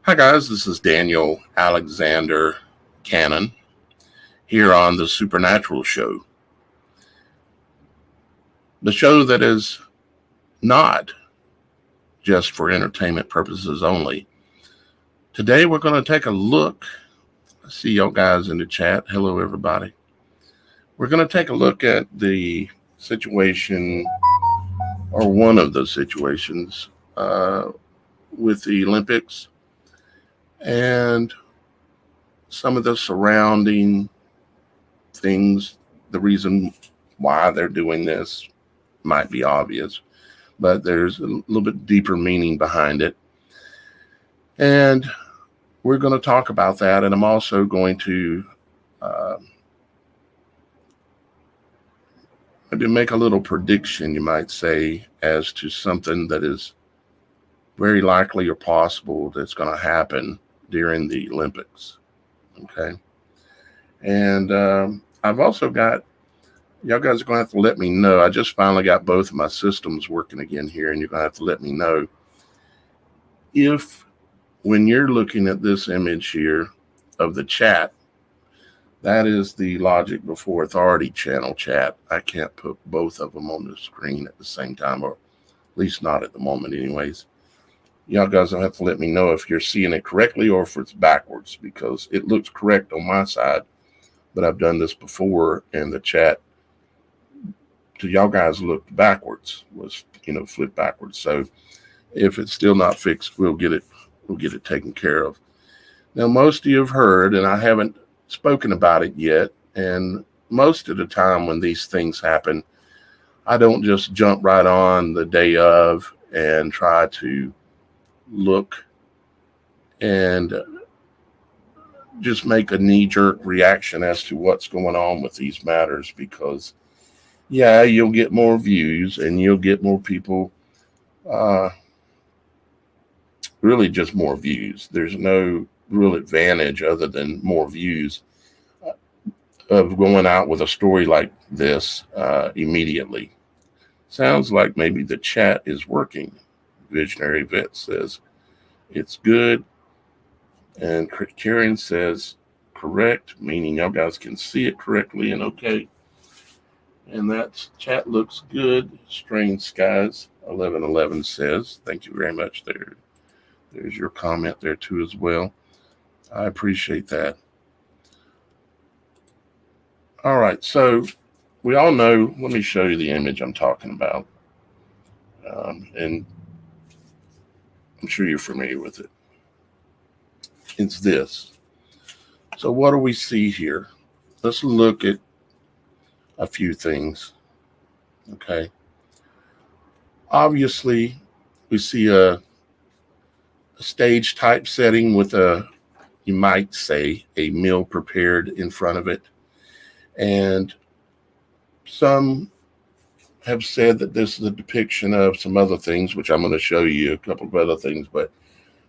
Hi guys, this is Daniel Alexander Cannon here on the Supernatural.Show. The show that is not just for entertainment purposes only. Today we're going to take a look. I see y'all guys in the chat. Hello everybody. We're going to take a look at the situation, or one of the situations, with the Olympics and some of the surrounding things. The reason why they're doing this might be obvious, but there's a little bit deeper meaning behind it. And we're going to talk about that. And I'm also going to maybe make a little prediction, you might say, as to something that is very likely or possible that's going to happen during the Olympics. Okay. And I've also got, y'all guys are going to have to let me know. I just finally got both of my systems working again here, and you're going to have to let me know if, when you're looking at this image here of the chat, that is the Logic Before Authority channel chat. I can't put both of them on the screen at the same time, or at least not at the moment anyways. Y'all guys will have to let me know if you're seeing it correctly or if it's backwards, because it looks correct on my side, but I've done this before, and the chat to y'all guys looked backwards, was, flipped backwards. So if it's still not fixed, we'll get it taken care of. Now, most of you have heard, and I haven't spoken about it yet, and most of the time when these things happen, I don't just jump right on the day of and try to look and just make a knee-jerk reaction as to what's going on with these matters, because yeah, you'll get more views and you'll get more people, really just more views. There's no real advantage other than more views of going out with a story like this immediately. Sounds like maybe the chat is working. Visionary Vet says it's good, and Karen says correct, meaning y'all guys can see it correctly and okay. And that chat looks good. Strange Skies 1111 says, thank you very much there. There's your comment there too as well. I appreciate that. All right, so we all know, let me show you the image I'm talking about. And I'm sure you're familiar with it. It's this. So what do we see here? Let's look at a few things. Okay. Obviously, we see a stage type setting with you might say, a meal prepared in front of it. And some have said that this is a depiction of some other things, which I'm going to show you a couple of other things, but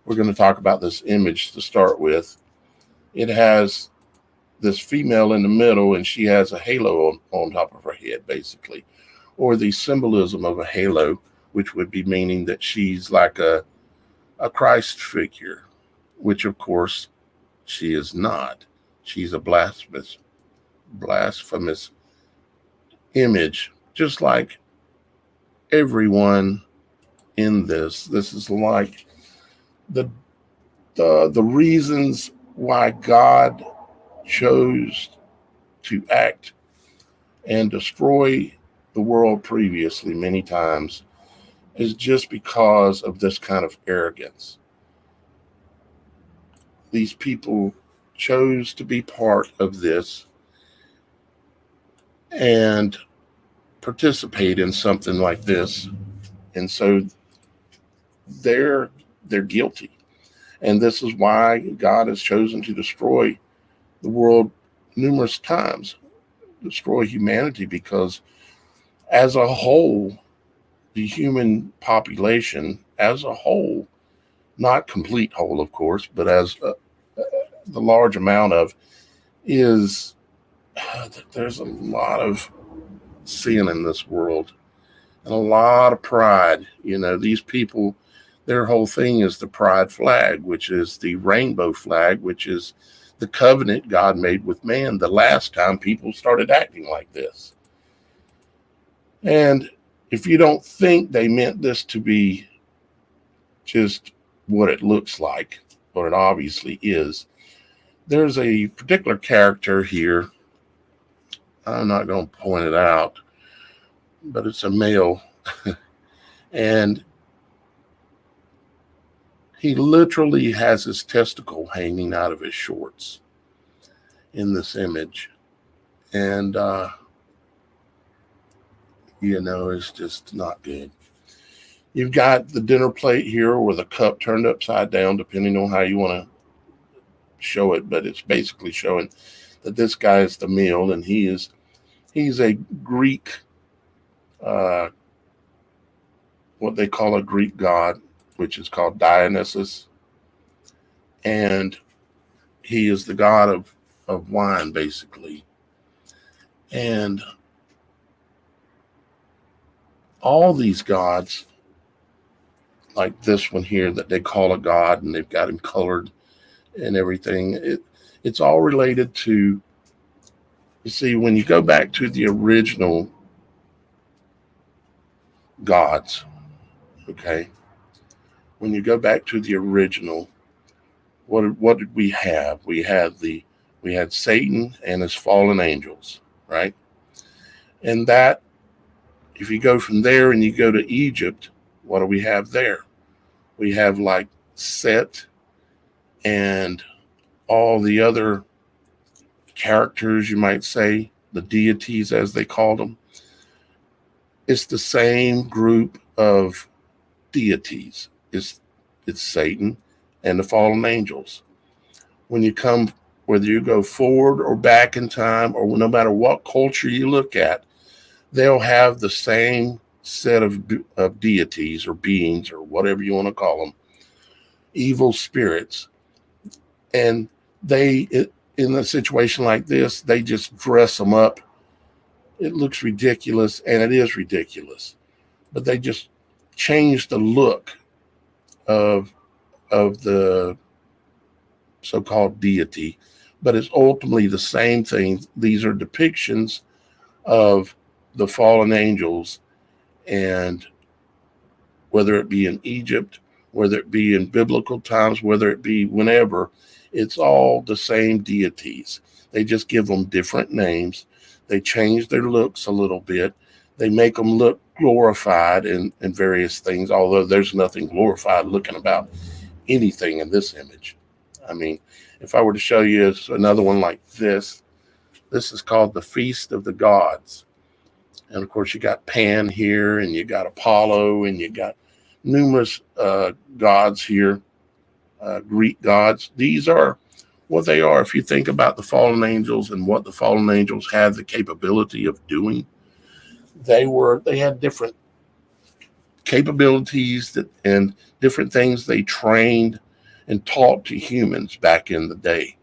we're going to talk about this image to start with. It has this female in the middle, and she has a halo on top of her head, basically, or the symbolism of a halo, which would be meaning that she's like a Christ figure, which of course she is not. She's a blasphemous image, just like everyone in this. This is like the reasons why God chose to act and destroy the world previously many times is just because of this kind of arrogance. These people chose to be part of this and participate in something like this, and so they're guilty. And this is why God has chosen to destroy the world numerous times, destroy humanity, because as a whole, the human population as a whole, not complete whole, of course, but as the large amount of, is there's a lot of sin in this world and a lot of pride. These people, Their whole thing is the pride flag, which is the rainbow flag, which is the covenant God made with man the last time people started acting like this. And if you don't think they meant this to be just what it looks like, what it obviously is, there's a particular character here. I'm not going to point it out, but it's a male. And he literally has his testicle hanging out of his shorts in this image. And, it's just not good. You've got the dinner plate here with a cup turned upside down, depending on how you want to show it. But it's basically showing that this guy is the meal, and he's a Greek, what they call a Greek god, which is called Dionysus. And he is the god of wine, basically. And all these gods, like this one here that they call a god, and they've got him colored and everything, it's all related to, you see, when you go back to the original gods, okay, when you go back to the original, what did we have? We had Satan and his fallen angels, right? And that, if you go from there and you go to Egypt, what do we have there? We have like Set and all the other characters, you might say, the deities as they called them. It's the same group of deities. It's Satan and the fallen angels. When you come, whether you go forward or back in time, or no matter what culture you look at, they'll have the same set of deities or beings or whatever you want to call them, evil spirits. And in a situation like this, they just dress them up. It looks ridiculous, and it is ridiculous, but they just change the look of the so-called deity, but it's ultimately the same thing. These are depictions of the fallen angels, and whether it be in Egypt, whether it be in biblical times, whether it be whenever, it's all the same deities. They just give them different names. They change their looks a little bit. They make them look glorified in various things, although there's nothing glorified looking about anything in this image. I mean, if I were to show you another one like this is called the Feast of the Gods. And of course, you got Pan here, and you got Apollo, and you got numerous gods here, Greek gods. These are what they are. If you think about the fallen angels and what the fallen angels had the capability of doing, they had different capabilities and different things they trained and taught to humans back in the day.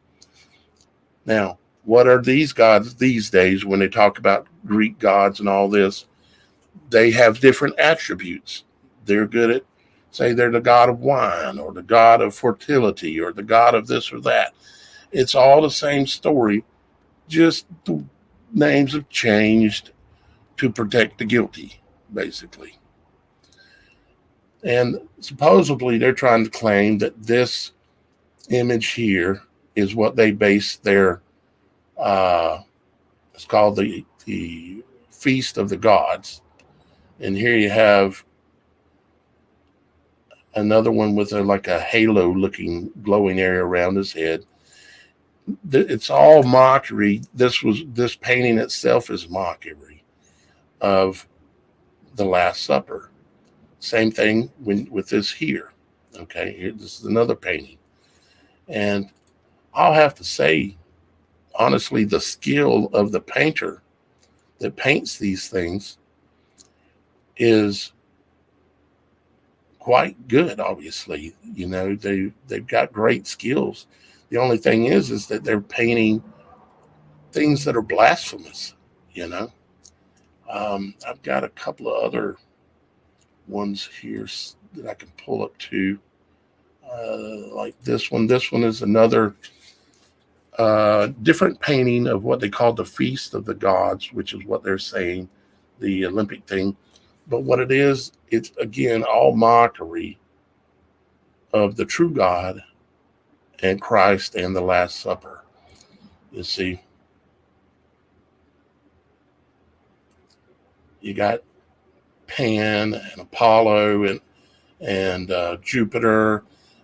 Now, what are these gods these days when they talk about Greek gods and all this? They have different attributes. They're good at, say, they're the god of wine, or the god of fertility, or the god of this or that. It's all the same story, just the names have changed to protect the guilty, basically. And supposedly they're trying to claim that this image here is what they base their, it's called the Feast of the Gods. And here you have another one with like a halo looking glowing area around his head. It's all mockery. This painting itself is mockery of the Last Supper. Same thing with this here. Okay, here, this is another painting. And I'll have to say, honestly, the skill of the painter that paints these things is quite good. Obviously, they've got great skills. The only thing is that they're painting things that are blasphemous. I've got a couple of other ones here that I can pull up to. Like this one. This one is another different painting of what they call the Feast of the Gods, which is what they're saying, the Olympic thing. But what it is, it's again all mockery of the true God and Christ and the Last Supper. You see, you got Pan and Apollo and Jupiter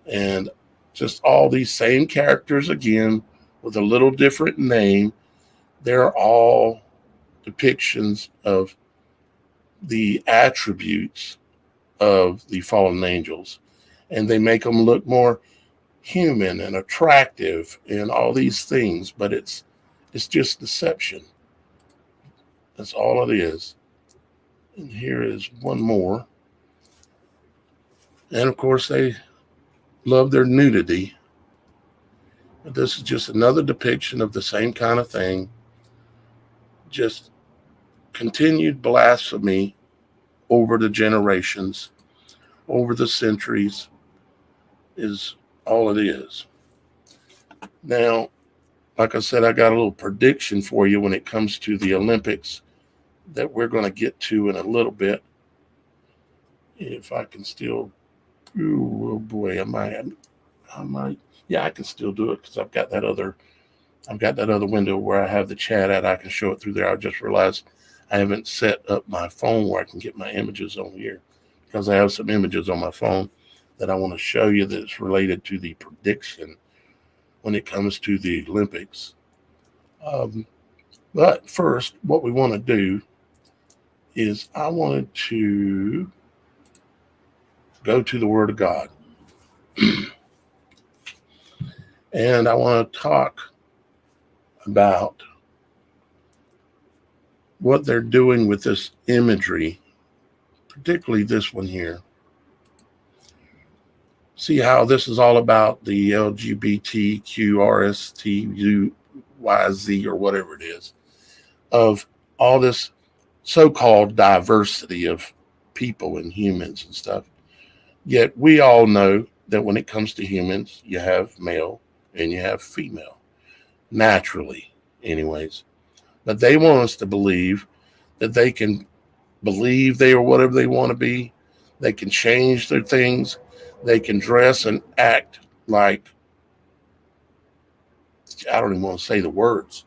and just all these same characters again with a little different name. They're all depictions of the attributes of the fallen angels, and they make them look more human and attractive and all these things, but it's just deception. That's all it is. And here is one more. And of course they love their nudity. But this is just another depiction of the same kind of thing. Just continued blasphemy over the generations, over the centuries, is all it is. Now, like I said, I got a little prediction for you when it comes to the Olympics that we're going to get to in a little bit. If I can still, oh boy, I might, yeah, I can still do it because I've got that other window where I have the chat at. I can show it through there. I just realized I haven't set up my phone where I can get my images on here, because I have some images on my phone that I want to show you that's related to the prediction when it comes to the Olympics. But first, what we want to do is I wanted to go to the Word of God. And I want to talk about what they're doing with this imagery, particularly this one here. See how this is all about the LGBTQRSTUYZ or whatever it is, of all this so-called diversity of people and humans and stuff. Yet we all know that when it comes to humans, you have male and you have female, naturally anyways. But they want us to believe that they can believe they are whatever they want to be. They can change their things. They can dress and act like, I don't even want to say the words.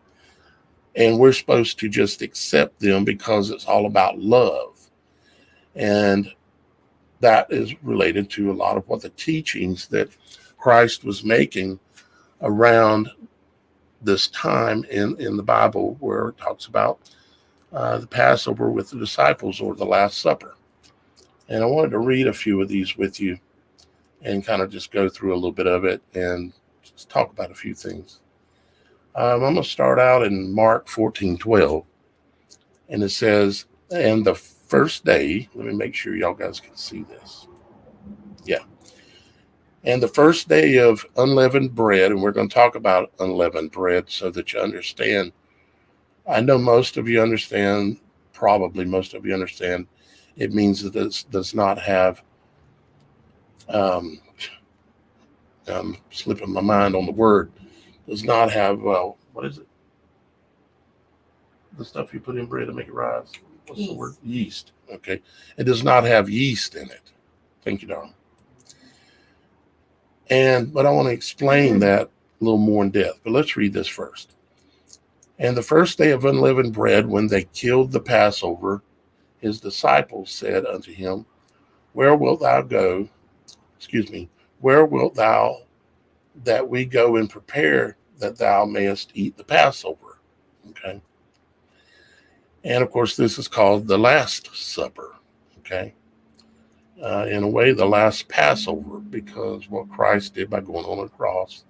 And we're supposed to just accept them because it's all about love. And that is related to a lot of what the teachings that Christ was making around this time in the Bible, where it talks about the Passover with the disciples or the Last Supper. And I wanted to read a few of these with you and kind of just go through a little bit of it and just talk about a few things. I'm going to start out in Mark 14:12. And it says, and the first day, let me make sure y'all guys can see this. Yeah. And the first day of unleavened bread, and we're going to talk about unleavened bread so that you understand. I know most of you understand, probably most of you understand, it means that this does not have, I'm slipping my mind on the word, does not have, well, what is it? The stuff you put in bread to make it rise. What's yeast. The word? Yeast. Okay. It does not have yeast in it. Thank you, darling. But I want to explain that a little more in depth. But let's read this first. And the first day of unleavened bread, when they killed the Passover, his disciples said unto him, where wilt thou go? Where wilt thou that we go and prepare that thou mayest eat the Passover? Okay. And of course, this is called the Last Supper. Okay. In a way, the last Passover, because what Christ did by going on the cross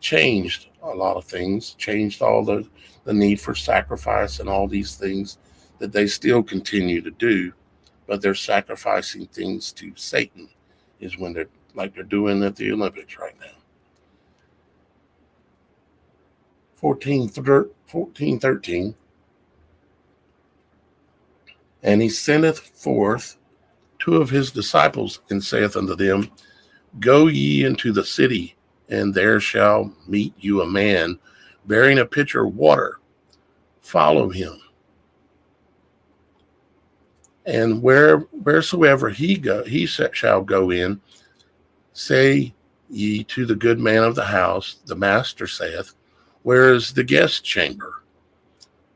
changed a lot of things, changed all the need for sacrifice and all these things that they still continue to do, but they're sacrificing things to Satan, is when they're doing at the Olympics right now. 14:13. And he sendeth forth two of his disciples, and saith unto them, Go ye into the city, and there shall meet you a man bearing a pitcher of water. Follow him. And wheresoever he shall go in, say ye to the good man of the house, the master saith, Where is the guest chamber,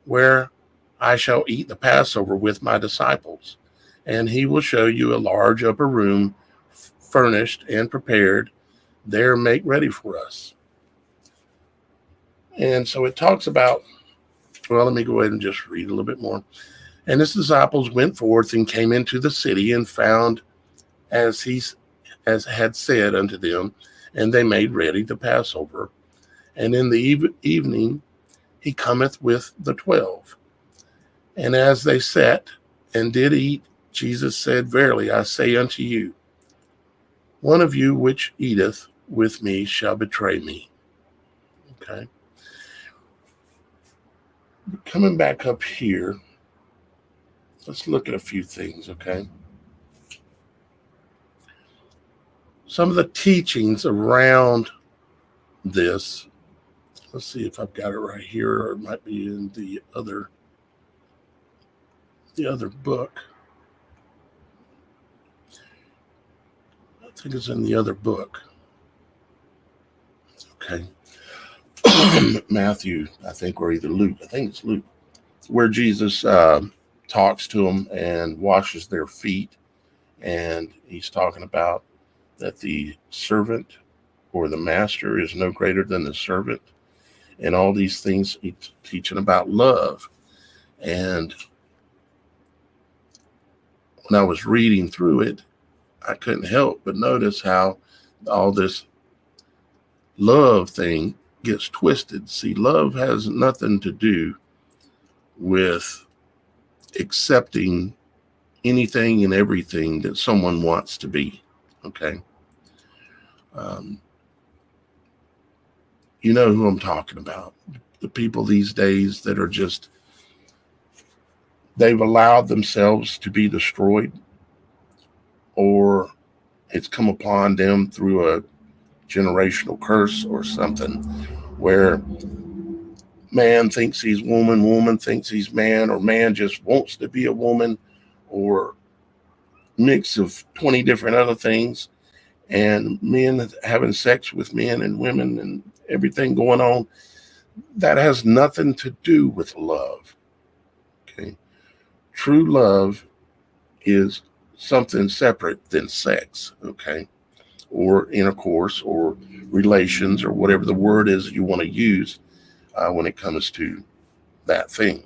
where I shall eat the Passover with my disciples? And he will show you a large upper room, furnished and prepared. There make ready for us. And so it talks about, well, let me go ahead and just read a little bit more. And his disciples went forth and came into the city and found as had said unto them, and they made ready the Passover. And in the evening he cometh with the 12. And as they sat and did eat, Jesus said, Verily I say unto you, one of you which eateth with me shall betray me. Okay. Coming back up here, let's look at a few things, okay? Some of the teachings around this, let's see if I've got it right here, or it might be in the other book. I think it's in the other book. Okay. Matthew, I think, or either Luke. I think it's Luke, where Jesus talks to them and washes their feet. And he's talking about that the servant or the master is no greater than the servant. And all these things, he's teaching about love. And when I was reading through it, I couldn't help but notice how all this love thing gets twisted. See, love has nothing to do with accepting anything and everything that someone wants to be. Okay. You know who I'm talking about. The people these days that are just, they've allowed themselves to be destroyed, or it's come upon them through a generational curse or something, where man thinks he's woman, woman thinks he's man, or man just wants to be a woman, or mix of 20 different other things, and men having sex with men and women and everything going on. That has nothing to do with love. Okay. True love is something separate than sex. Okay. Or intercourse or relations or whatever the word is you want to use when it comes to that thing.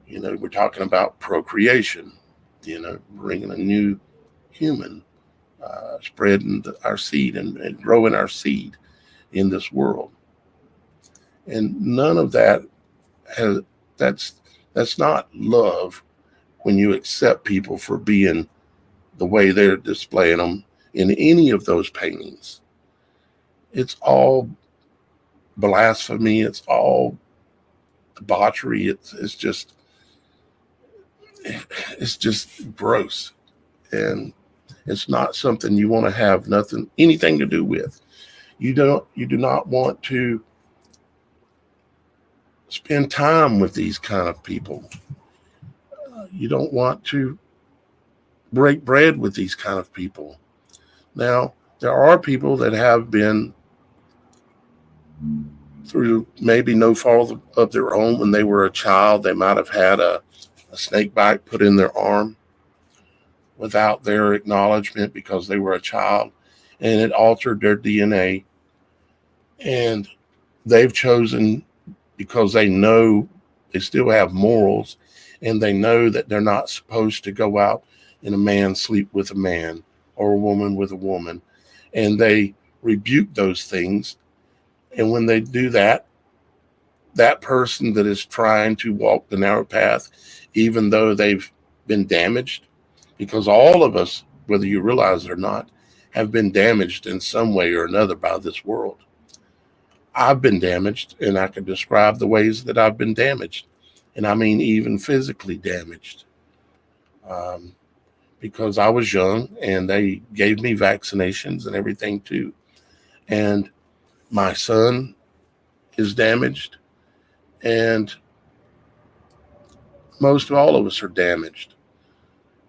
You know, we're talking about procreation, you know, bringing a new human, spreading our seed and growing our seed in this world. And none of that that's not love when you accept people for being the way they're displaying them in any of those paintings. It's all blasphemy. It's all debauchery. It's just gross. And it's not something you want to have anything to do with. You do not want to spend time with these kind of people. You don't want to break bread with these kind of people. Now, there are people that have been through maybe no fault of their own. When they were a child, they might have had a snake bite put in their arm without their acknowledgement because they were a child, and it altered their DNA. And they've chosen, because they know they still have morals, and they know that they're not supposed to go out and a man sleep with a man or a woman with a woman. And they rebuke those things. And when they do that, that person that is trying to walk the narrow path, even though they've been damaged, because all of us, whether you realize it or not, have been damaged in some way or another by this world. I've been damaged, and I can describe the ways that I've been damaged. And I mean even physically damaged. because I was young and they gave me vaccinations and everything too. And my son is damaged, and most of all of us are damaged.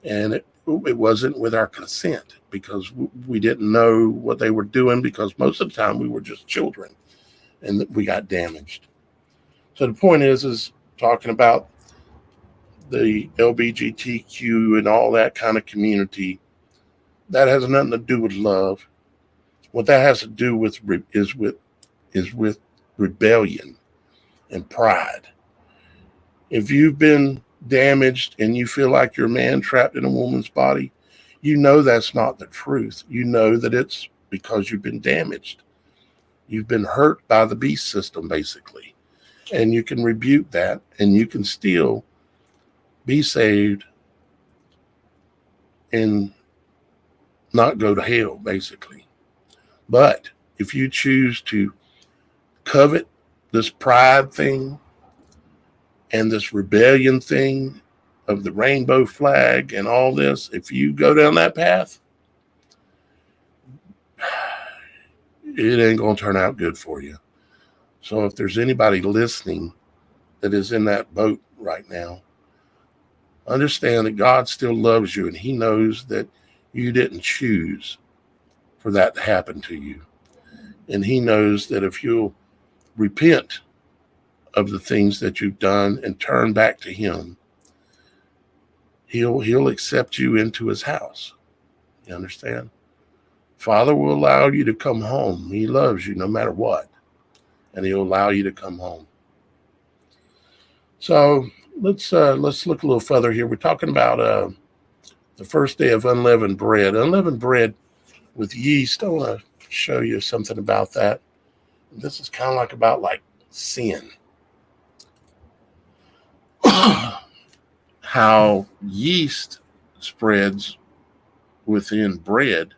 And it wasn't with our consent, because we didn't know what they were doing, because most of the time we were just children and we got damaged. So the point is talking about the LGBTQ and all that kind of community, that has nothing to do with love. What that has to do with is with rebellion and pride. If you've been damaged and you feel like you're a man trapped in a woman's body, you know that's not the truth. You know that it's because you've been damaged. You've been hurt by the beast system, basically. And you can rebuke that, and you can still be saved and not go to hell, basically. But if you choose to covet this pride thing and this rebellion thing of the rainbow flag and all this, if you go down that path, it ain't going to turn out good for you. So if there's anybody listening that is in that boat right now, understand that God still loves you, and he knows that you didn't choose for that to happen to you. And he knows that if you'll repent of the things that you've done and turn back to him, he'll accept you into his house. You understand? Father will allow you to come home. He loves you no matter what, and he'll allow you to come home. So let's look a little further here. We're talking about the first day of unleavened bread. Unleavened bread with yeast. I want to show you something about that. This is kind of about sin. How yeast spreads within bread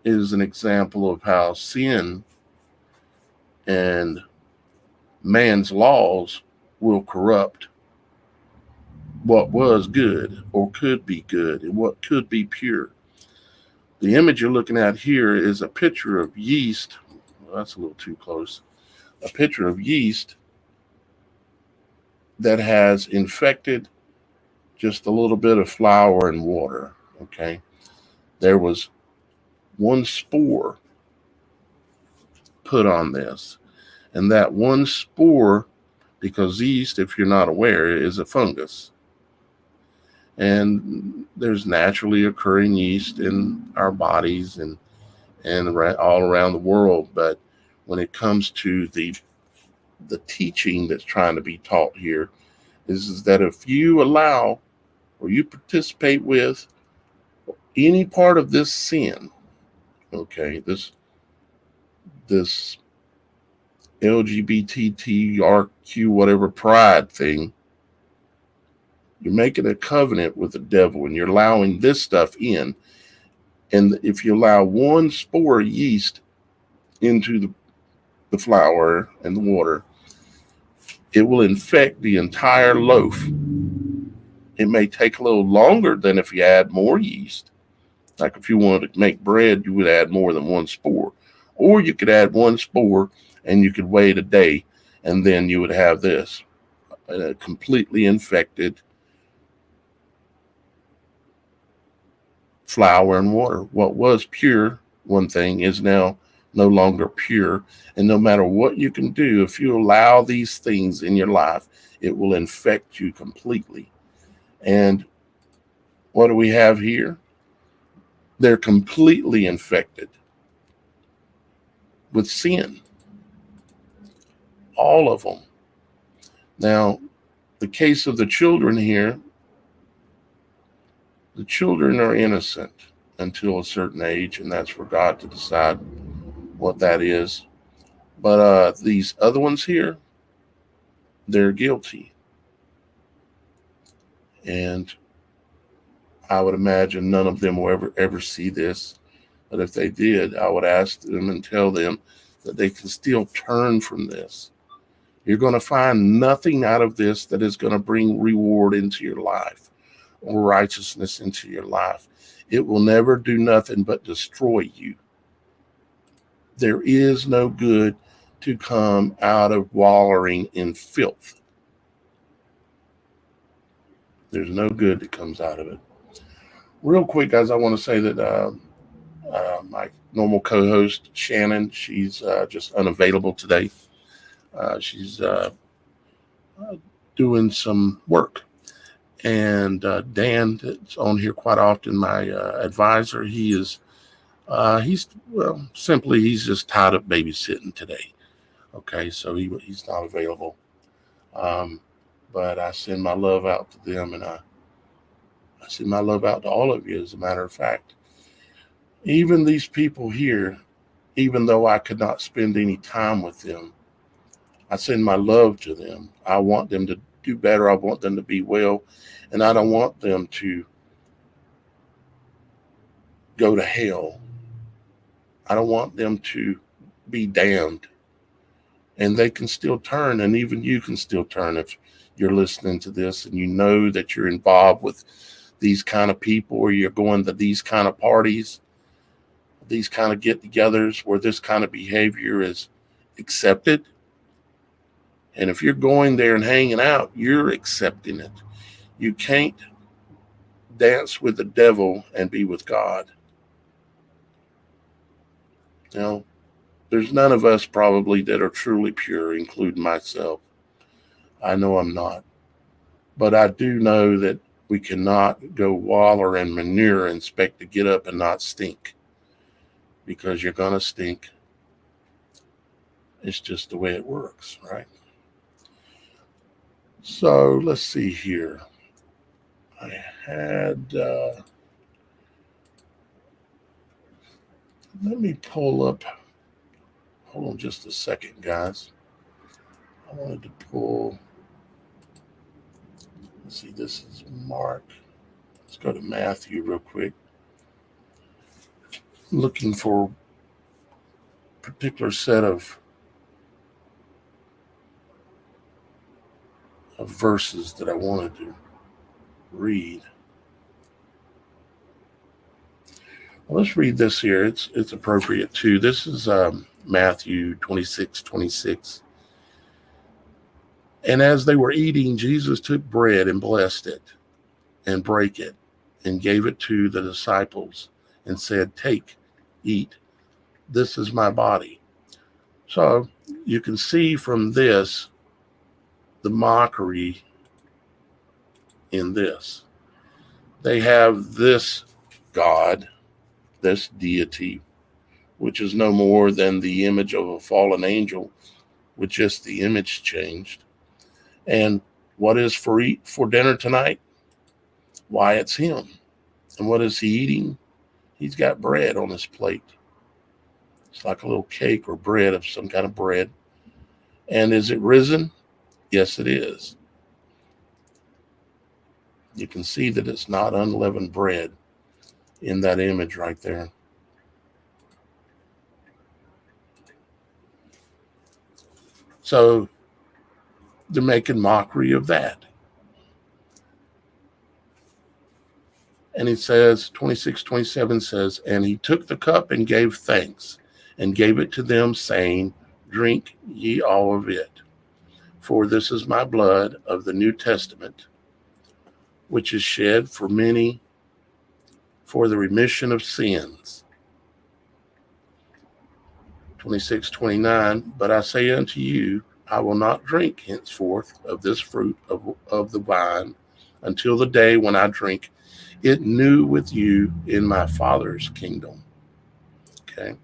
is an example of how sin and man's laws will corrupt what was good or could be good and what could be pure. The image you're looking at here is a picture of yeast. Well, that's a little too close. A picture of yeast that has infected just a little bit of flour and water. Okay. There was one spore put on this, and that one spore, because yeast, if you're not aware, is a fungus. And there's naturally occurring yeast in our bodies and all around the world. But when it comes to the teaching that's trying to be taught here, is that if you allow or you participate with any part of this sin, okay, this LGBTQ whatever pride thing, you're making a covenant with the devil, and you're allowing this stuff in. And if you allow one spore of yeast into the flour and the water, it will infect the entire loaf. It may take a little longer than if you add more yeast. Like if you wanted to make bread, you would add more than one spore. Or you could add one spore and you could wait a day, and then you would have this completely infected flour and water. What was pure, one thing, is now no longer pure. And no matter what you can do, if you allow these things in your life, it will infect you completely. And what do we have here? They're completely infected with sin. All of them. Now, the case of the children here, the children are innocent until a certain age, and that's for God to decide what that is. But these other ones here, they're guilty. And I would imagine none of them will ever see this. But if they did, I would ask them and tell them that they can still turn from this. You're going to find nothing out of this that is going to bring reward into your life. or righteousness into your life. It will never do nothing but destroy you. There is no good to come out of wallowing in filth. There's no good that comes out of it. Real quick, guys, I want to say that my normal co-host, Shannon, she's just unavailable today. She's doing some work. And Dan, that's on here quite often, my advisor, he's just tied up babysitting today. Okay, so he's not available. But I send my love out to them, and I send my love out to all of you, as a matter of fact. Even these people here, even though I could not spend any time with them, I send my love to them. I want them to do better. I want them to be well, and I don't want them to go to hell. I don't want them to be damned. And they can still turn, and even you can still turn if you're listening to this and you know that you're involved with these kind of people, or you're going to these kind of parties, these kind of get-togethers where this kind of behavior is accepted. And if you're going there and hanging out, you're accepting it. You can't dance with the devil and be with God. You know, there's none of us probably that are truly pure, including myself. I know I'm not. But I do know that we cannot go waller and manure and expect to get up and not stink. Because you're going to stink. It's just the way it works, right? So let's see here. I had, let me pull up, hold on just a second, guys. I wanted to pull, let's see, this is Mark. Let's go to Matthew real quick. I'm looking for a particular set of verses that I wanted to read. Well, let's read this here. It's appropriate too. This is Matthew 26:26. And as they were eating, Jesus took bread and blessed it and brake it and gave it to the disciples and said, "Take, eat. This is my body." So you can see from this the mockery in this. They have this God, this deity, which is no more than the image of a fallen angel with just the image changed. And what is for dinner tonight? Why, it's him. And what is he eating? He's got bread on his plate. It's like a little cake or bread of some kind of bread. And is it risen? Yes, it is. You can see that it's not unleavened bread in that image right there. So they're making mockery of that. And he says, 26:27 says, and he took the cup and gave thanks and gave it to them, saying, "Drink ye all of it. For this is my blood of the New Testament, which is shed for many for the remission of sins." 26:29, but I say unto you, I will not drink henceforth of this fruit of the vine until the day when I drink it new with you in my Father's kingdom. Okay.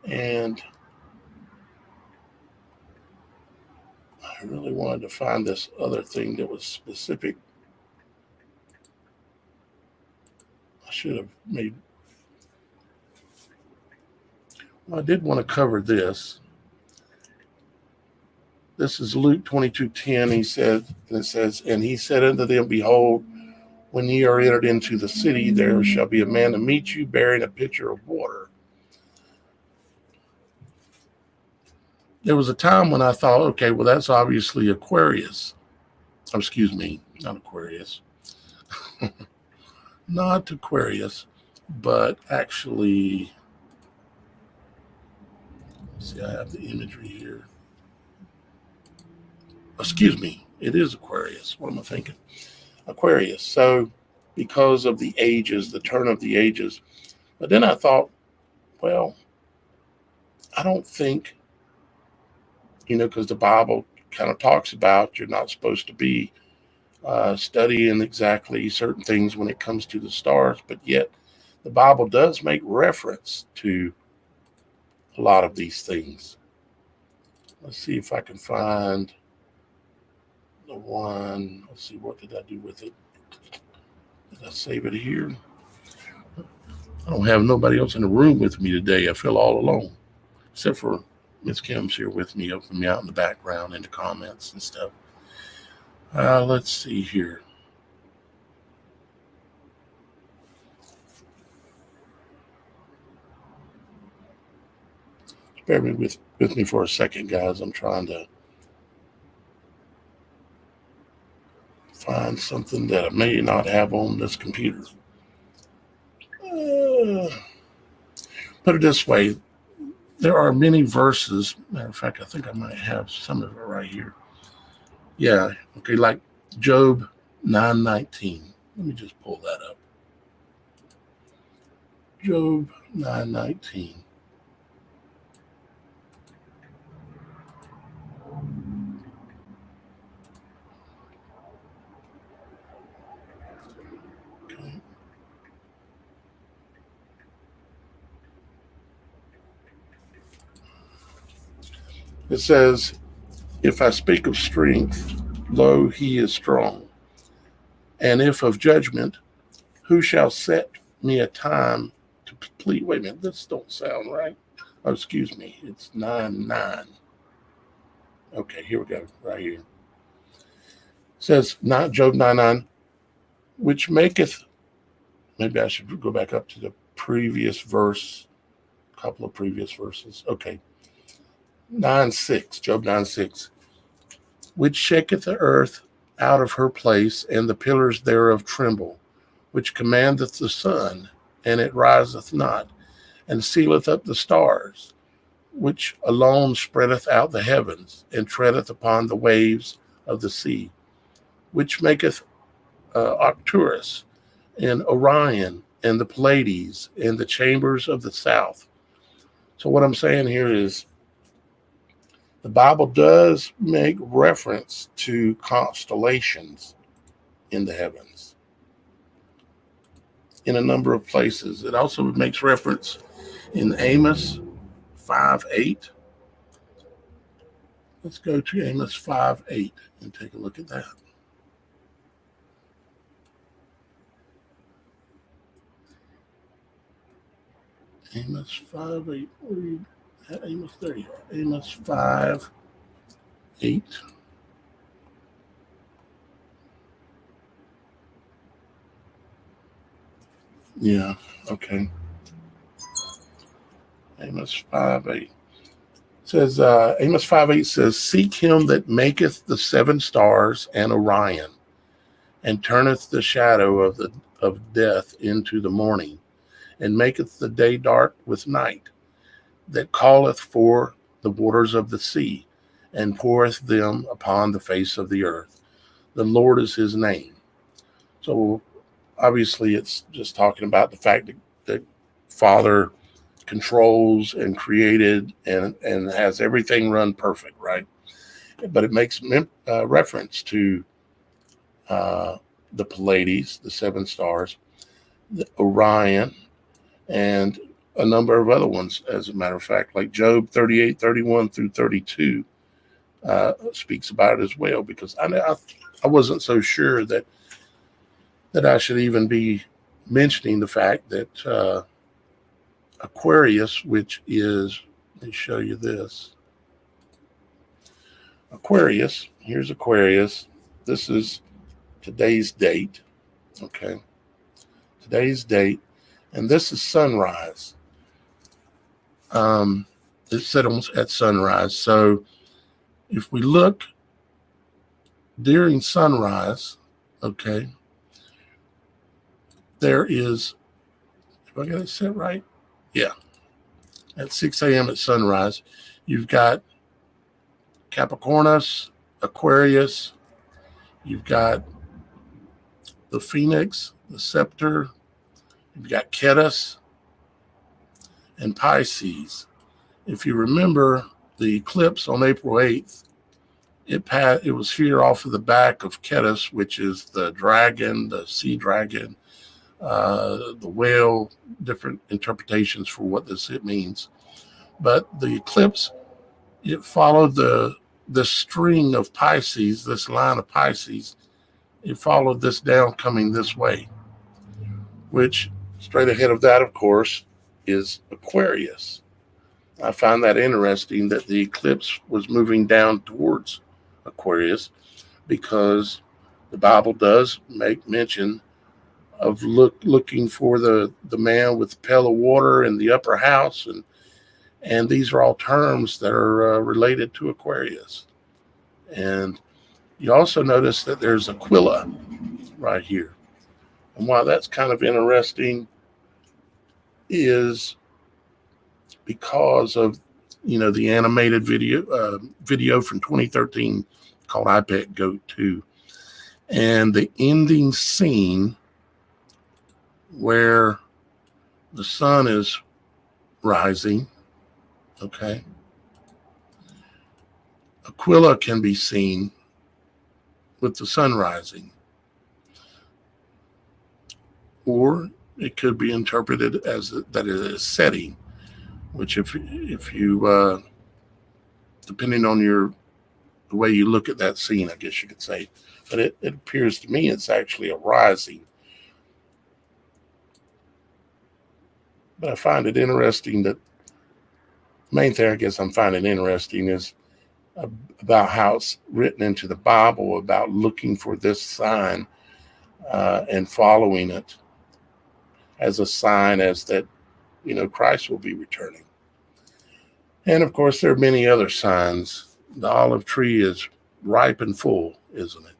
And I really wanted to find this other thing that was specific. I should have made. Well, I did want to cover this. This is Luke 22:10. He said, and it says, and he said unto them, "Behold, when ye are entered into the city, there shall be a man to meet you bearing a pitcher of water." There was a time when I thought, okay, well, that's obviously Aquarius. excuse me, not Aquarius. Not Aquarius, but actually, see, I have the imagery here. Excuse me, it is Aquarius. What am I thinking? Aquarius. So, because of the ages, the turn of the ages. But then I thought, well, I don't think, because the Bible kind of talks about you're not supposed to be studying exactly certain things when it comes to the stars, but yet the Bible does make reference to a lot of these things. Let's see if I can find the one. Let's see, what did I do with it? Did I save it here? I don't have nobody else in the room with me today. I feel all alone, except for Miss Kim's here with me, helping me out in the background in the comments and stuff. Let's see here. Bear with me for a second, guys. I'm trying to find something that I may not have on this computer. Put it this way. There are many verses. Matter of fact, I think I might have some of it right here. Yeah. Okay. Like Job 9:19. Let me just pull that up. Job 9:19. Okay. It says, if I speak of strength, lo, he is strong. And if of judgment, who shall set me a time to plead? Wait a minute, this don't sound right. Oh, excuse me. It's 9:9. Okay, here we go. Right here. It says, not Job 9:9, which maketh, maybe I should go back up to the previous verse, a couple of previous verses. Okay. 9:6, Job 9:6, which shaketh the earth out of her place, and the pillars thereof tremble, which commandeth the sun, and it riseth not, and sealeth up the stars, which alone spreadeth out the heavens, and treadeth upon the waves of the sea, which maketh Arcturus, and Orion, and the Pleiades, and the chambers of the south. So what I'm saying here is, the Bible does make reference to constellations in the heavens in a number of places. It also makes reference in Amos 5:8. Let's go to Amos 5:8 and take a look at that. Amos 5:8. Amos, there you are. Amos 5:8. Yeah, okay. Amos 5:8 says, Amos 5:8 says, seek him that maketh the seven stars and Orion, and turneth the shadow of death into the morning, and maketh the day dark with night, that calleth for the waters of the sea, and poureth them upon the face of the earth. The Lord is his name. So obviously it's just talking about the fact that Father controls and created and has everything run perfect, right? But it makes reference to the Pleiades, the seven stars, the Orion, and a number of other ones, as a matter of fact, like Job 38:31 through 32 speaks about it as well, because I wasn't so sure that I should even be mentioning the fact that Aquarius, which is, let me show you this. Aquarius, here's Aquarius. This is today's date, okay? Today's date, and this is sunrise. It's set at sunrise. So if we look during sunrise, okay, there is, if I got it set right, yeah, at 6 a.m. at sunrise, you've got Capricornus, Aquarius, you've got the Phoenix, the Scepter, you've got Ketus, and Pisces. If you remember the eclipse on April 8th, it was here off of the back of Ketus, which is the dragon, the sea dragon, the whale, different interpretations for what it means. But the eclipse, it followed the string of Pisces, this line of Pisces. It followed this down coming this way, which straight ahead of that, of course, is Aquarius. I find that interesting that the eclipse was moving down towards Aquarius, because the Bible does make mention of looking for the man with the pail of water in the upper house, and these are all terms that are related to Aquarius. And you also notice that there's Aquila right here. And why that's kind of interesting is because of, the animated video from 2013 called I Pet Goat 2. And the ending scene where the sun is rising, okay, Aquila can be seen with the sun rising. Or it could be interpreted as that it is setting, which if you depending on the way you look at that scene, I guess you could say. But it appears to me it's actually a rising. But I find it interesting that the main thing I guess I'm finding interesting is about how it's written into the Bible about looking for this sign and following it as a sign as that, Christ will be returning. And of course, there are many other signs. The olive tree is ripe and full, isn't it?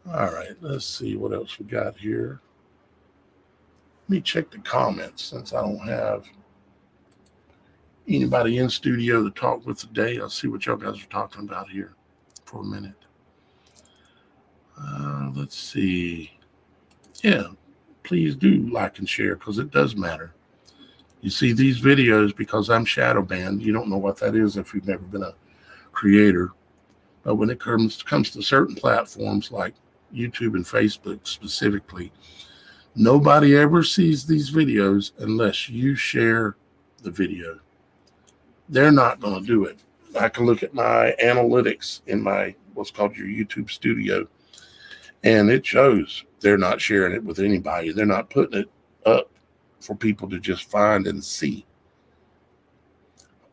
All right, let's see what else we got here. Let me check the comments since I don't have anybody in studio to talk with today. I'll see what y'all guys are talking about here for a minute. Let's see. Yeah, please do like and share, because it does matter. You see these videos, because I'm shadow banned. You don't know what that is if you've never been a creator. But when it comes to certain platforms like YouTube and Facebook specifically, nobody ever sees these videos unless you share the video. They're not going to do it. I can look at my analytics in my what's called your YouTube studio, and it shows they're not sharing it with anybody. They're not putting it up for people to just find and see.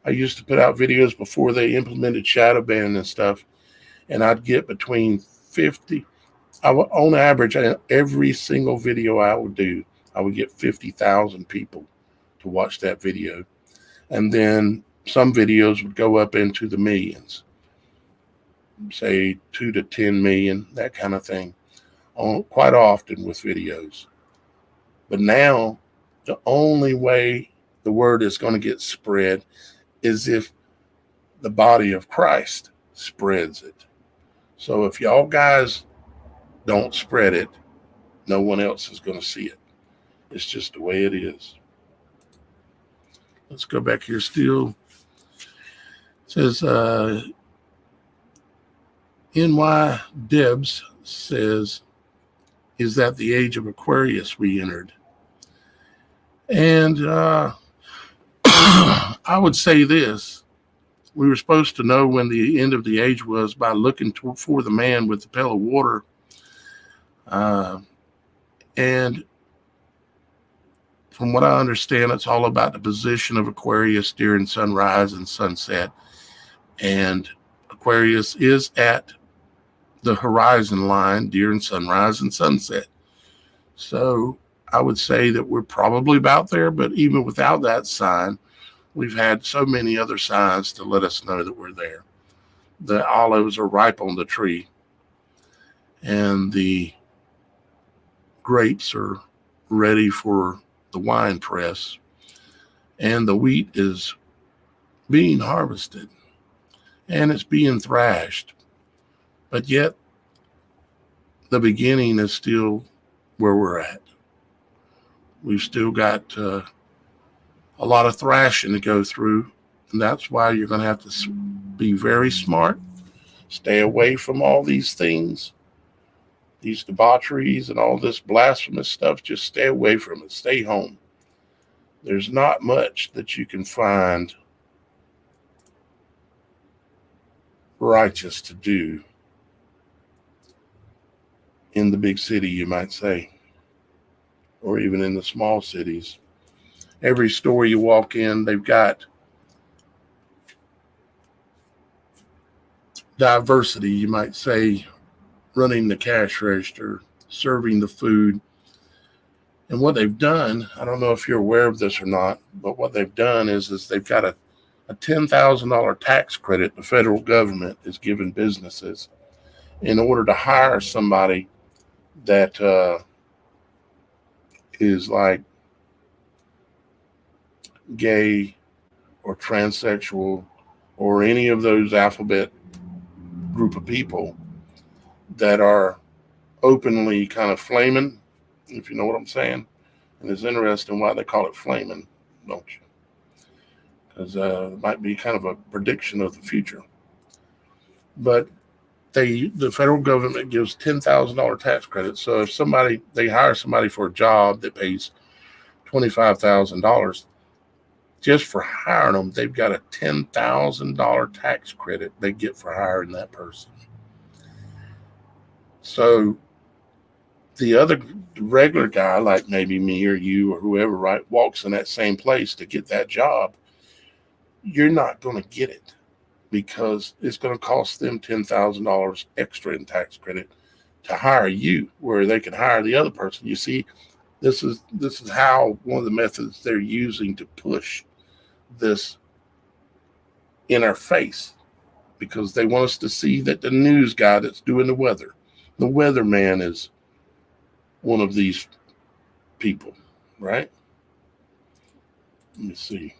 I used to put out videos before they implemented shadow banning and stuff, and I'd get between 50. On average, every single video I would do, I would get 50,000 people to watch that video. And then some videos would go up into the millions, say 2 to 10 million, that kind of thing, quite often with videos. But now, the only way the word is going to get spread is if the body of Christ spreads it. So if y'all guys don't spread it, no one else is going to see it. It's just the way it is. Let's go back here still. It says, NY Debs says, is that the age of Aquarius we entered? And I would say this. We were supposed to know when the end of the age was by looking for the man with the pail of water. And from what I understand, it's all about the position of Aquarius during sunrise and sunset. And Aquarius is at the horizon line during sunrise and sunset. So I would say that we're probably about there, but even without that sign, we've had so many other signs to let us know that we're there. the olives are ripe on the tree, and the grapes are ready for the wine press, and the wheat is being harvested, and it's being thrashed. But yet, the beginning is still where we're at. We've still got a lot of thrashing to go through, and that's why you're going to have to be very smart. Stay away from all these things, these debaucheries and all this blasphemous stuff. Just stay away from it. Stay home. There's not much that you can find righteous to do in the big city, you might say, or even in the small cities. Every store you walk in, they've got diversity, you might say, running the cash register, serving the food. And what they've done, I don't know if you're aware of this or not, but what they've done is they've got a $10,000 tax credit the federal government is giving businesses in order to hire somebody that is like gay or transsexual or any of those alphabet group of people that are openly kind of flaming, if you know what I'm saying. And it's interesting why they call it flaming, don't you? Because it might be kind of a prediction of the future. But the federal government gives $10,000 tax credit. So if they hire somebody for a job that pays $25,000, just for hiring them, they've got a $10,000 tax credit they get for hiring that person. So the other regular guy, like maybe me or you or whoever, right, walks in that same place to get that job, you're not going to get it because it's going to cost them $10,000 extra in tax credit to hire you, where they can hire the other person. You see, this is how one of the methods they're using to push this in our face, because they want us to see that the news guy that's doing the weatherman is one of these people, right? Let me see.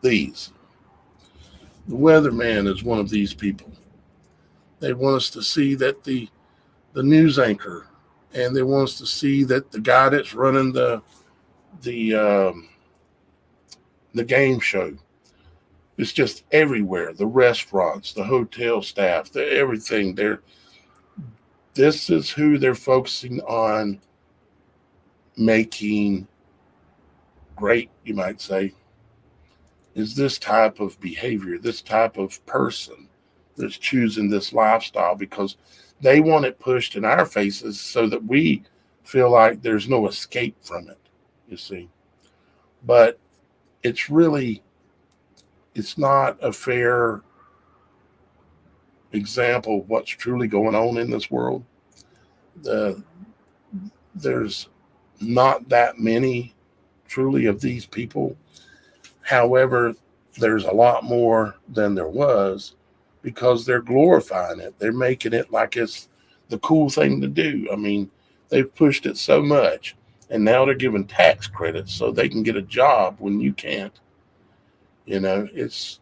The weatherman is one of these people. They want us to see that the news anchor, and they want us to see that the guy that's running the game show is just everywhere. The restaurants, the hotel staff, everything. This is who they're focusing on making great, you might say, is this type of behavior, this type of person that's choosing this lifestyle, because they want it pushed in our faces so that we feel like there's no escape from it, you see. But it's not a fair example of what's truly going on in this world. There's not that many truly of these people. However, there's a lot more than there was, because they're glorifying it. They're making it like it's the cool thing to do. I mean, they've pushed it so much, and now they're giving tax credits so they can get a job when you can't. You know, it's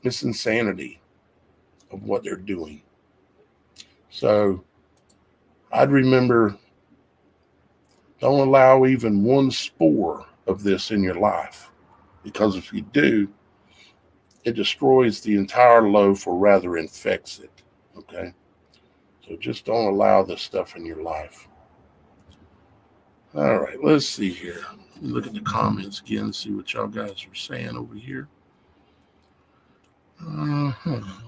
insanity of what they're doing. So I'd remember, don't allow even one spore of this in your life, because if you do, it destroys the entire loaf, or rather infects it. Okay? So just don't allow this stuff in your life. All right, let's see here. Look at the comments again, see what y'all guys are saying over here.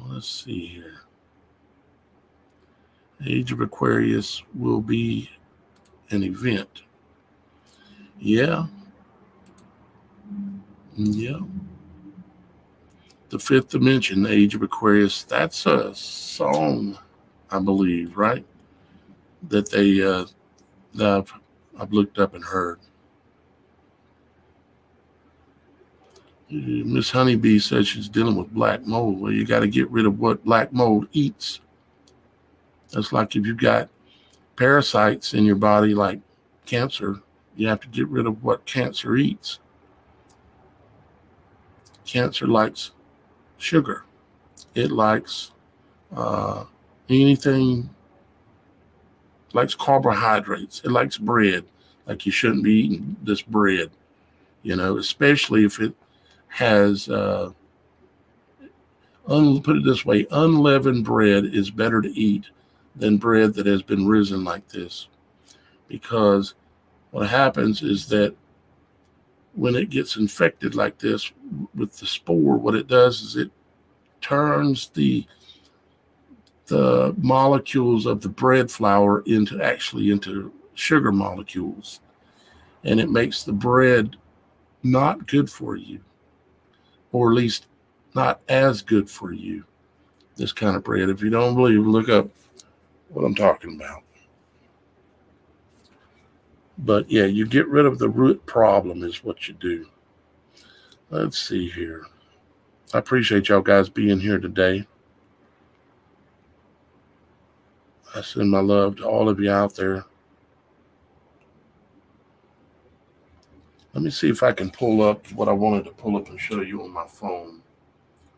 Let's see here. Age of Aquarius will be an event. Yeah. The Fifth Dimension, the Age of Aquarius, that's a song, I believe, right? That I've looked up and heard. Miss Honeybee says she's dealing with black mold. Well, you got to get rid of what black mold eats. That's like if you've got parasites in your body like cancer, you have to get rid of what cancer eats. Cancer likes sugar. It likes anything, likes carbohydrates. It likes bread. Like you shouldn't be eating this bread, especially if it has, put it this way, unleavened bread is better to eat than bread that has been risen like this. Because what happens is that when it gets infected like this with the spore, what it does is it turns the molecules of the bread flour into sugar molecules. And it makes the bread not good for you, or at least not as good for you. This kind of bread. If you don't believe, look up what I'm talking about. But yeah, you get rid of the root problem is what you do. Let's see here. I appreciate y'all guys being here today. I send my love to all of you out there. Let me see if I can pull up what I wanted to pull up and show you on my phone.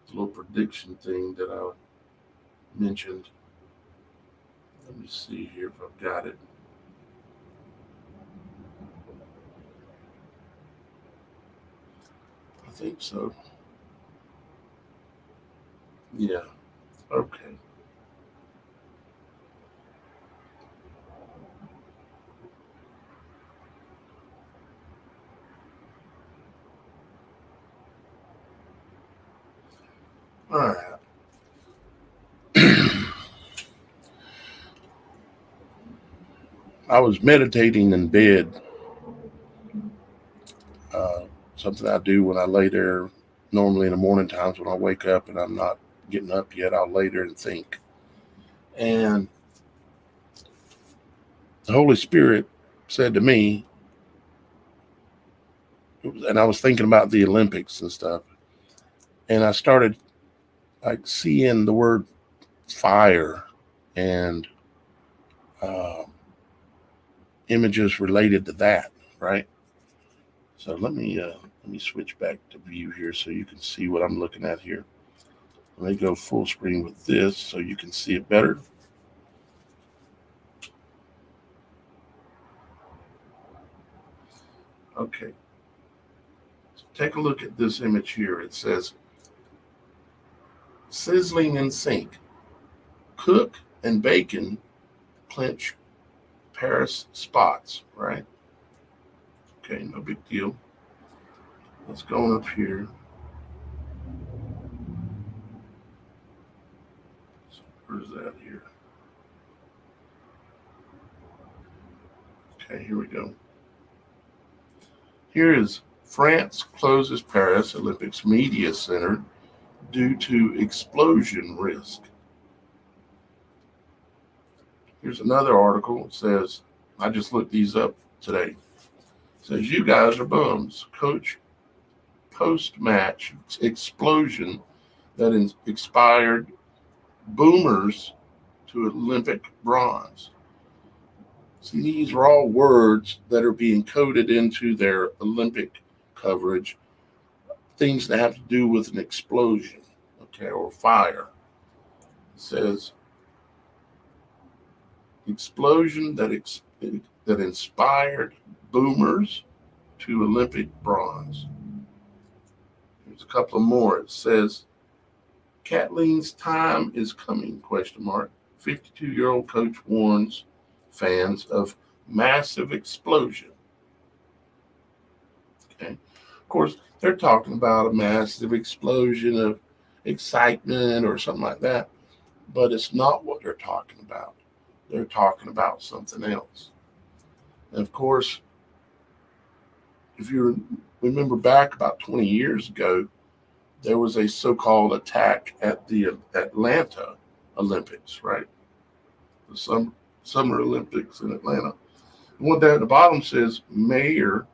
A little prediction thing that I mentioned. Let me see here if I've got it. I think so. Yeah. Okay. All right. I was meditating in bed. Something I do when I lay there, normally in the morning times when I wake up and I'm not getting up yet, I'll lay there and think. And the Holy Spirit said to me, and I was thinking about the Olympics and stuff, and I started like seeing the word fire and images related to that, right? So let me switch back to view here so you can see what I'm looking at here. Let me go full screen with this so you can see it better. Okay. So take a look at this image here. It says, sizzling in sink, cook and bacon clinch Paris spots, right? Okay, no big deal. Let's go up here. So where's that here? Okay, here we go. Here is France closes Paris Olympics Media Center due to explosion risk. Here's another article. It says, I just looked these up today. It says, you guys are bums. Coach post-match explosion that expired boomers to Olympic bronze. See, these are all words that are being coded into their Olympic coverage, things that have to do with an explosion, okay, or fire. It says, explosion that inspired boomers to Olympic bronze. There's a couple of more. It says, Kathleen's time is coming, ? 52-year-old coach warns fans of massive explosion. Okay. Of course, they're talking about a massive explosion of excitement or something like that, but it's not what they're talking about. They're talking about something else. And of course, if you remember back about 20 years ago, there was a so-called attack at the Atlanta Olympics, right? The Summer Olympics in Atlanta. And what down at the bottom says, mayor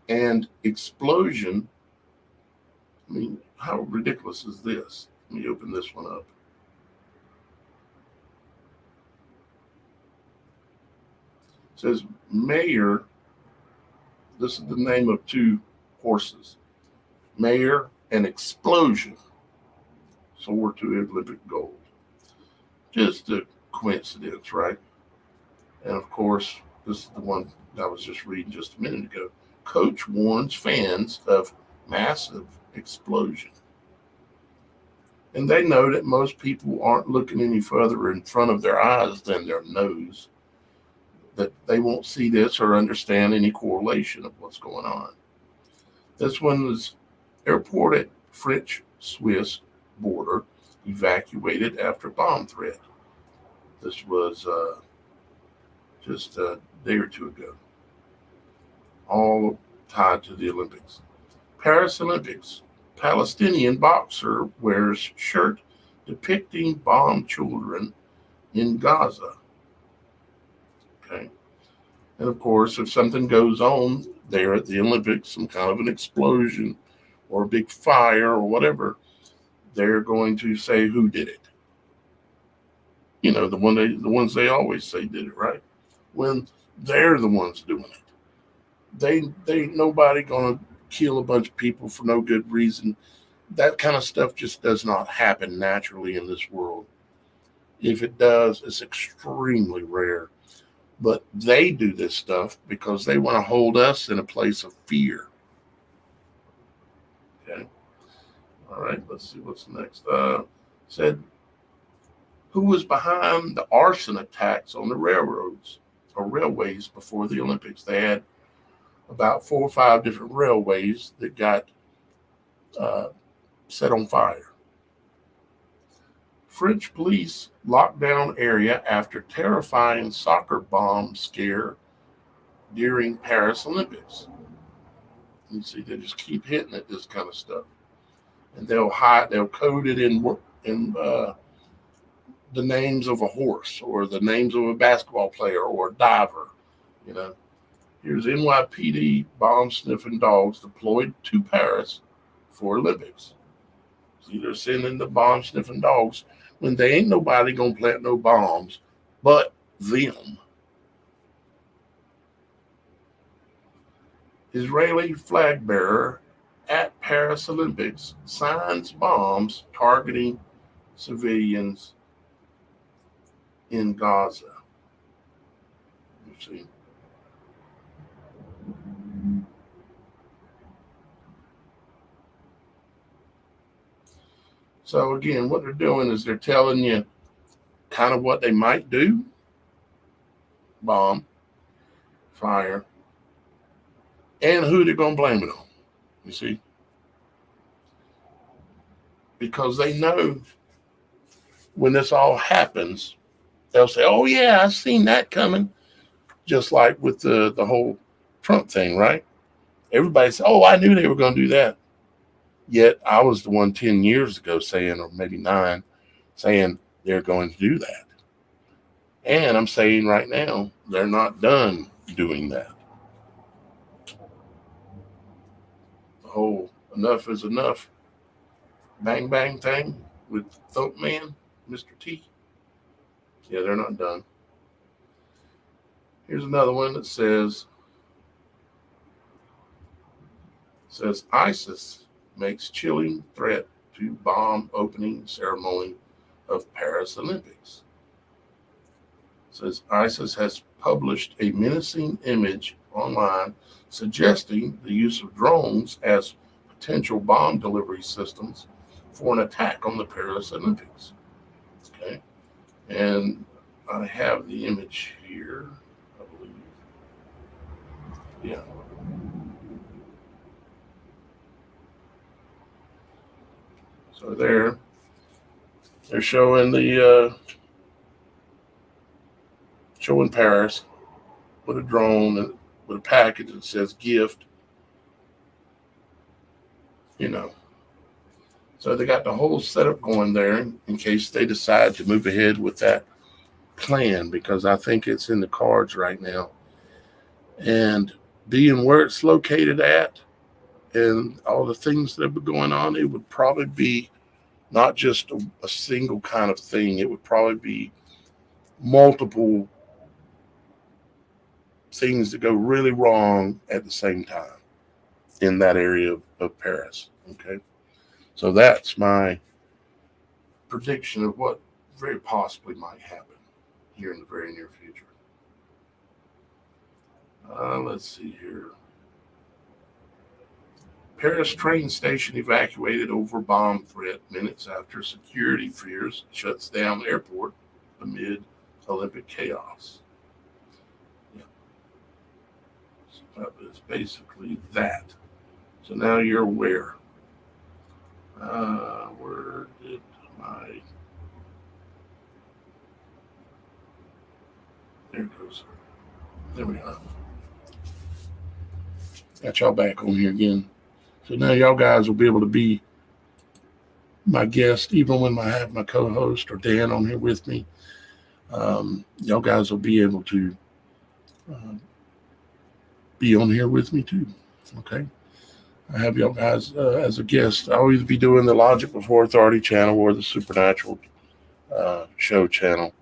and explosion I mean, how ridiculous is this? Let me open this one up. It says Mayor. This is the name of two horses. Mayor and Explosion soared to Olympic gold. Just a coincidence, right? And of course, this is the one I was just reading just a minute ago. Coach warns fans of massive explosion. And they know that most people aren't looking any further in front of their eyes than their nose, that they won't see this or understand any correlation of what's going on. This one was airport at French-Swiss border evacuated after bomb threat. This was just a day or two ago. All tied to the Olympics. Paris Olympics. Palestinian boxer wears shirt depicting bombed children in Gaza. Okay. And of course, if something goes on there at the Olympics, some kind of an explosion or a big fire or whatever, they're going to say who did it. You know, the ones they always say did it, right? When they're the ones doing it. They ain't nobody gonna kill a bunch of people for no good reason. That kind of stuff just does not happen naturally in this world. If it does, it's extremely rare. But they do this stuff because they want to hold us in a place of fear. Okay. All right, let's see what's next. Said, who was behind the arson attacks on the railroads or railways before the Olympics? They had about 4 or 5 different railways that got set on fire. French police locked down area after terrifying soccer bomb scare during Paris Olympics. You see, they just keep hitting at this kind of stuff, and they'll code it in the names of a horse or the names of a basketball player or a diver. You know, here's NYPD bomb sniffing dogs deployed to Paris for Olympics. See, they're sending the bomb sniffing dogs when they ain't nobody gonna plant no bombs but them. Israeli flag bearer at Paris Olympics signs bombs targeting civilians in Gaza. You see. So again, what they're doing is they're telling you kind of what they might do. Bomb, fire, and who they're going to blame it on. You see? Because they know when this all happens, they'll say, oh yeah, I seen that coming. Just like with the whole Trump thing, right? Everybody said, oh, I knew they were going to do that. Yet I was the one 10 years ago saying, or maybe 9, saying they're going to do that. And I'm saying right now, they're not done doing that. The whole enough is enough bang bang thing with Thought Man, Mr. T. Yeah, they're not done. Here's another one that says ISIS makes chilling threat to bomb opening ceremony of Paris Olympics. It says ISIS has published a menacing image online suggesting the use of drones as potential bomb delivery systems for an attack on the Paris Olympics. Okay, and I have the image here, I believe. Yeah. So they're showing showing Paris with a drone and with a package that says gift. You know. So they got the whole setup going there in case they decide to move ahead with that plan, because I think it's in the cards right now. And being where it's located at, and all the things that have been going on, it would probably be not just a single kind of thing. It would probably be multiple things that go really wrong at the same time in that area of Paris. Okay. So that's my prediction of what very possibly might happen here in the very near future. Let's see here. Paris train station evacuated over bomb threat minutes after security fears shuts down airport amid Olympic chaos. Yeah. So that was basically that. So now you're aware. Where did my... There it goes. There we go. Got y'all back on here again. So now y'all guys will be able to be my guest, even when I have my co-host or Dan on here with me. Y'all guys will be able to be on here with me too. Okay. I have y'all guys as a guest. I'll either be doing the Logic Before Authority channel or the Supernatural show channel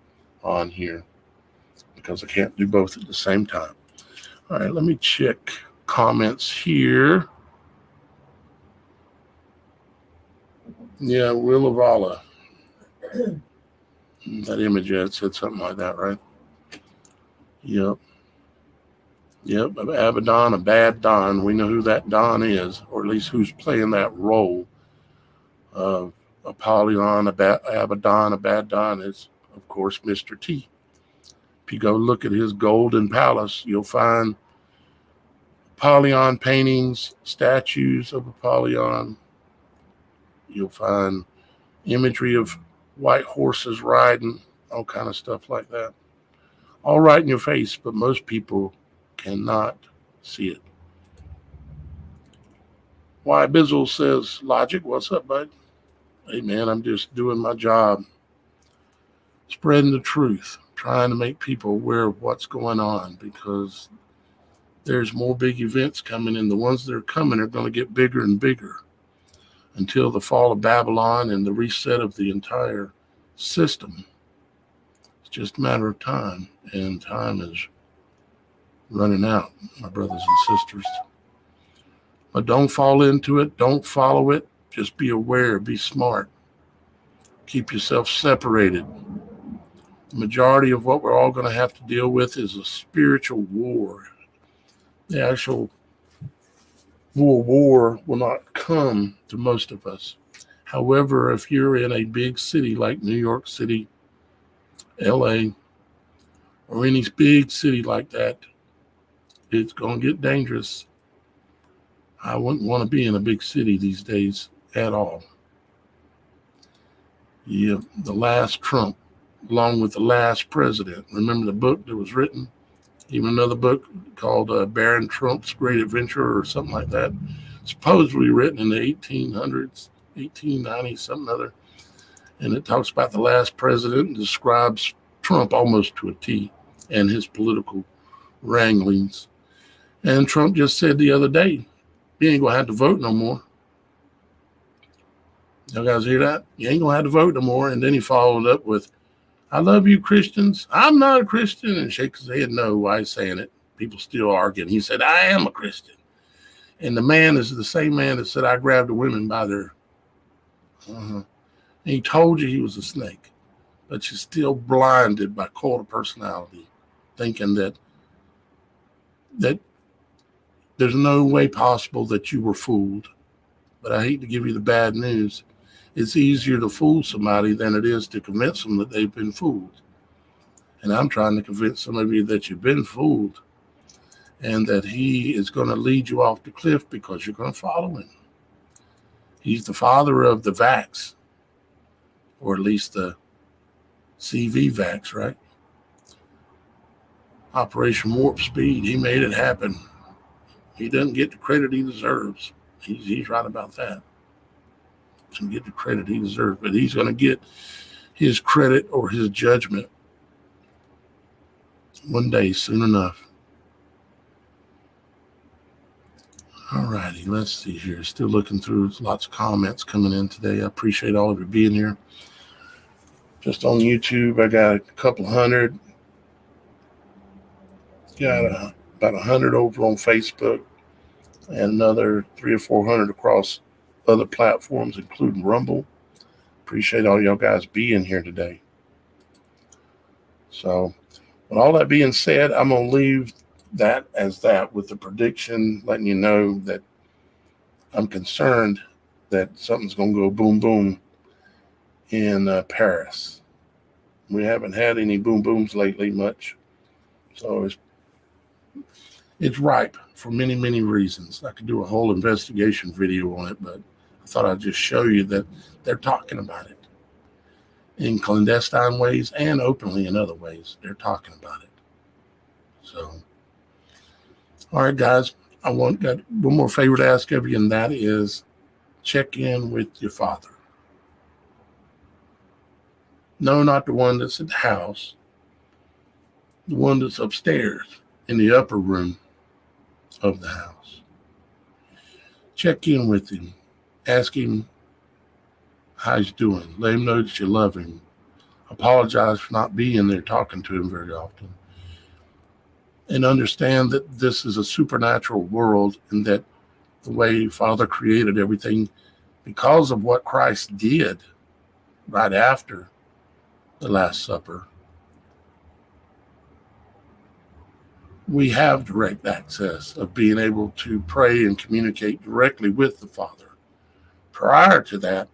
on here because I can't do both at the same time. All right, let me check comments here. Yeah, Will of Allah. That image had said something like that, right? Yep. Abaddon, a bad Don. We know who that Don is, or at least who's playing that role of Apollyon, Abaddon, a bad Don is, of course, Mr. T. If you go look at his golden palace, you'll find Apollyon paintings, statues of Apollyon. You'll find imagery of white horses riding, all kind of stuff like that. All right in your face, but most people cannot see it. Why Bizzle says, Logic, what's up, bud? Hey, man, I'm just doing my job, spreading the truth, trying to make people aware of what's going on because there's more big events coming, and the ones that are coming are going to get bigger and bigger until the fall of Babylon and the reset of the entire system. It's just a matter of time, and time is running out, my brothers and sisters. But don't fall into it. Don't follow it. Just be aware. Be smart. Keep yourself separated. The majority of what we're all going to have to deal with is a spiritual war. The actual war will not come to most of us. However, if you're in a big city like New York City, LA, or any big city like that, it's going to get dangerous. I wouldn't want to be in a big city these days at all. Yeah, the last Trump, along with the last president. Remember the book that was written? Even another book called Baron Trump's Great Adventure or something like that. Supposedly written in the 1800s, 1890, something other. And it talks about the last president and describes Trump almost to a T and his political wranglings. And Trump just said the other day, you ain't going to have to vote no more. Y'all guys hear that? You ain't going to have to vote no more. And then he followed up with, I love you, Christians. I'm not a Christian. And shakes his head no. Why he's saying it? People still arguing. He said, I am a Christian. And the man is the same man that said, I grabbed the women by their... And he told you he was a snake. But you're still blinded by cult of personality, thinking that there's no way possible that you were fooled. But I hate to give you the bad news. It's easier to fool somebody than it is to convince them that they've been fooled. And I'm trying to convince some of you that you've been fooled and that he is going to lead you off the cliff because you're going to follow him. He's the father of the vax, or at least the CV vax, right? Operation Warp Speed. He made it happen. He doesn't get the credit he deserves. He's right about that. Doesn't get the credit he deserves, but he's going to get his credit or his judgment one day, soon enough. All righty, let's see here. Still looking through. Lots of comments coming in today. I appreciate all of you being here. Just on YouTube, I got a couple hundred. Got about 100 over on Facebook, and another 300 or 400 across other platforms, including Rumble. Appreciate all y'all guys being here today. So, with all that being said, I'm going to leave that as that with the prediction, letting you know that I'm concerned that something's going to go boom, boom in Paris. We haven't had any boom, booms lately much. So it's ripe for many, many reasons. I could do a whole investigation video on it, but I thought I'd just show you that they're talking about it in clandestine ways and openly in other ways. They're talking about it. So, all right, guys, got one more favor to ask of you, and that is check in with your father. No, not the one that's at the house, the one that's upstairs in the upper room of the house. Check in with him. Ask him how he's doing. Let him know that you love him. Apologize for not being there talking to him very often. And understand that this is a supernatural world, and that the way Father created everything, because of what Christ did right after the Last Supper, we have direct access of being able to pray and communicate directly with the Father. Prior to that,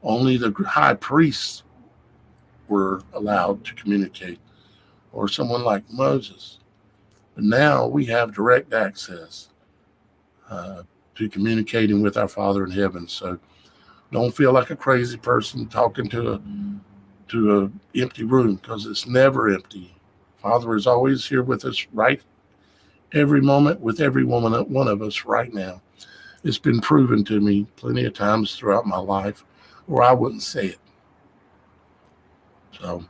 only the high priests were allowed to communicate, or someone like Moses. But now we have direct access to communicating with our Father in heaven. So don't feel like a crazy person talking to a empty room, because it's never empty. Father is always here with us, right every moment, with every one of us right now. It's been proven to me plenty of times throughout my life, or I wouldn't say it. So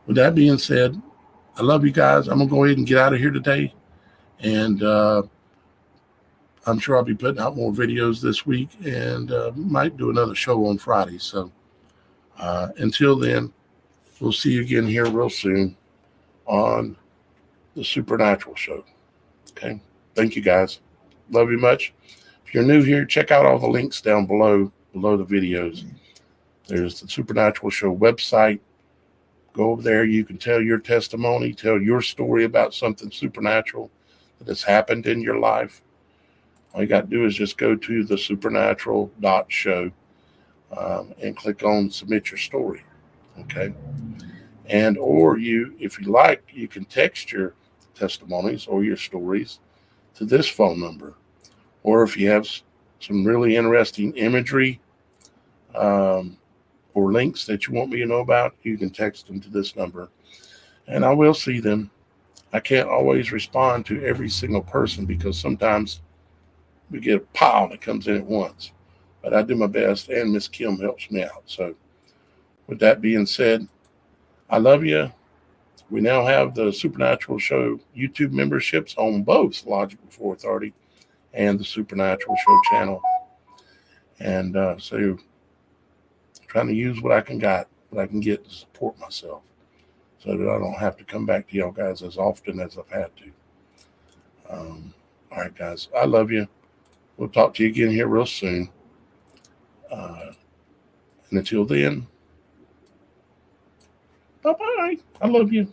with that being said, I love you guys. I'm going to go ahead and get out of here today. And I'm sure I'll be putting out more videos this week, and might do another show on Friday. So until then, we'll see you again here real soon on the Supernatural Show. Okay. Thank you, guys. Love you much. If you're new here, check out all the links down below the videos. There's the Supernatural Show website. Go over there. You can tell your testimony, tell your story about something supernatural that has happened in your life. All you got to do is just go to TheSupernatural.Show and click on Submit Your Story. Okay. And or if you like, you can text your testimonies or your stories to this phone number. Or if you have some really interesting imagery or links that you want me to know about, you can text them to this number, and I will see them. I can't always respond to every single person, because sometimes we get a pile that comes in at once, but I do my best, and Miss Kim helps me out. So with that being said, I love you. We now have the Supernatural Show YouTube memberships on both Logical 430 and the Supernatural Show channel. And so trying to use what I can get to support myself, so that I don't have to come back to y'all guys as often as I've had to. All right, guys, I love you. We'll talk to you again here real soon. And until then, bye-bye. I love you.